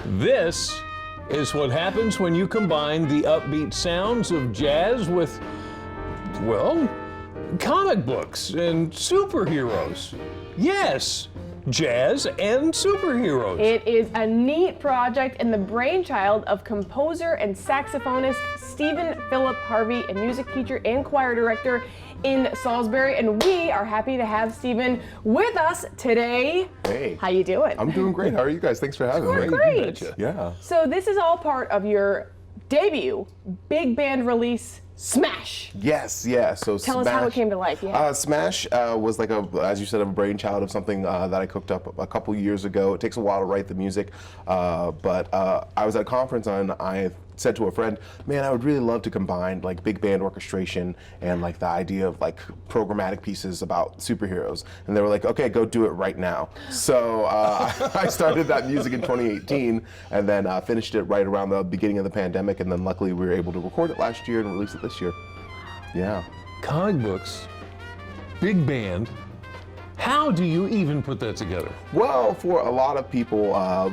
This is what happens when you combine the upbeat sounds of jazz with, well, comic books and superheroes. Yes, jazz and superheroes. It is a neat project and the brainchild of composer and saxophonist Philip Harvey, a music teacher and choir director in Salisbury, and we are happy to have Stephen with us today. Hey. How you doing? I'm doing great. How are you guys? Thanks for having me. Great. Yeah. So this is all part of your debut big band release, Smash. Yes, yeah. So Tell us how it came to life. Yeah. Smash was like as you said, a brainchild of something that I cooked up a couple years ago. It takes a while to write the music, but I was at a conference and I said to a friend, man, I would really love to combine like big band orchestration and like the idea of like programmatic pieces about superheroes. And they were like, okay, go do it right now. So I started that music in 2018 and then finished it right around the beginning of the pandemic. And then luckily we were able to record it last year and release it this year. Yeah. Comic books, big band. How do you even put that together? Well, for a lot of people,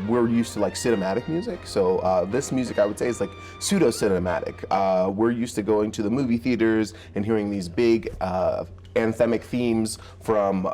we're used to like cinematic music. So this music, I would say, is like pseudo-cinematic. We're used to going to the movie theaters and hearing these big anthemic themes from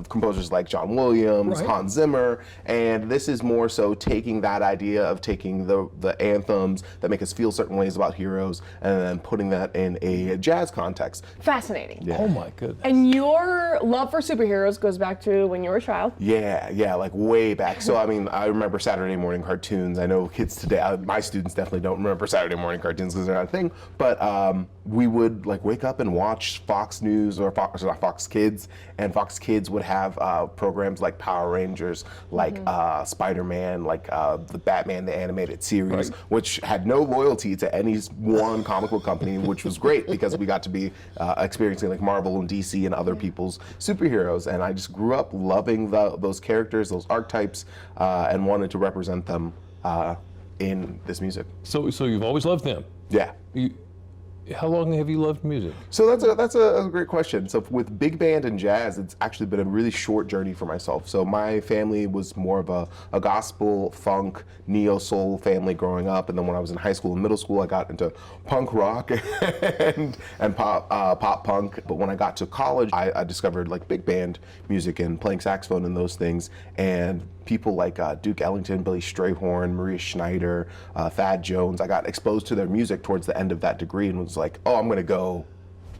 composers like John Williams, Right. Hans Zimmer, and this is more so taking that idea of taking the anthems that make us feel certain ways about heroes and then putting that in a jazz context. Fascinating. Yeah. Oh my goodness. And your love for superheroes goes back to when you were a child. Yeah, like way back. So I mean, I remember Saturday morning cartoons. I know kids today, my students definitely don't remember Saturday morning cartoons because they're not a thing, but we would like wake up and watch Fox News or Fox Kids, and Fox Kids would have programs like Power Rangers, like Spider-Man, like the Batman, the animated series, Right. which had no loyalty to any one comic book company, which was great because we got to be experiencing like Marvel and DC and other people's superheroes, and I just grew up loving those characters, those archetypes, and wanted to represent them in this music. So you've always loved them. Yeah. How long have you loved music? So that's a great question. So with big band and jazz, it's actually been a really short journey for myself. So my family was more of a gospel, funk, neo-soul family growing up, and then when I was in high school and middle school, I got into punk rock and pop punk. But when I got to college, I discovered like big band music and playing saxophone and those things, and people like Duke Ellington, Billy Strayhorn, Maria Schneider, Thad Jones. I got exposed to their music towards the end of that degree and was like, oh, I'm gonna go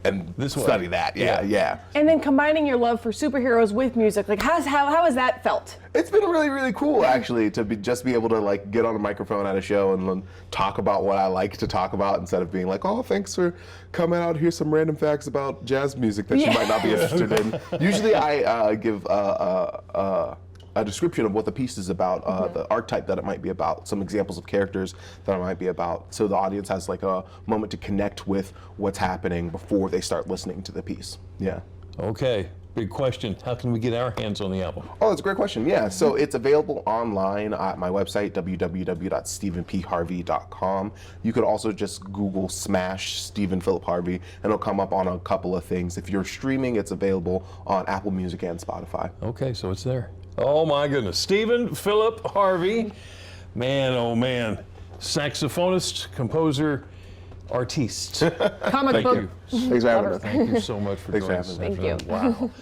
and study that. Yeah. And then combining your love for superheroes with music, like how has that felt? It's been really, really cool actually to just be able to like get on a microphone at a show and then talk about what I like to talk about instead of being like, oh, thanks for coming out. Here's some random facts about jazz music that you might not be interested in. Usually I give a description of what the piece is about, the archetype that it might be about, some examples of characters that it might be about, so the audience has like a moment to connect with what's happening before they start listening to the piece. Yeah. Okay, big question. How can we get our hands on the album? Oh, that's a great question. Yeah, so it's available online at my website, www.stephenpharvey.com. You could also just Google Smash Stephen Philip Harvey, and it'll come up on a couple of things. If you're streaming, it's available on Apple Music and Spotify. Okay, so it's there. Oh my goodness. Philip Harvey. Man, oh man. Saxophonist, composer, artiste. Comic book. Thanks for having us. Thank you so much for Thanks for joining us. having me. Thank you. Wow.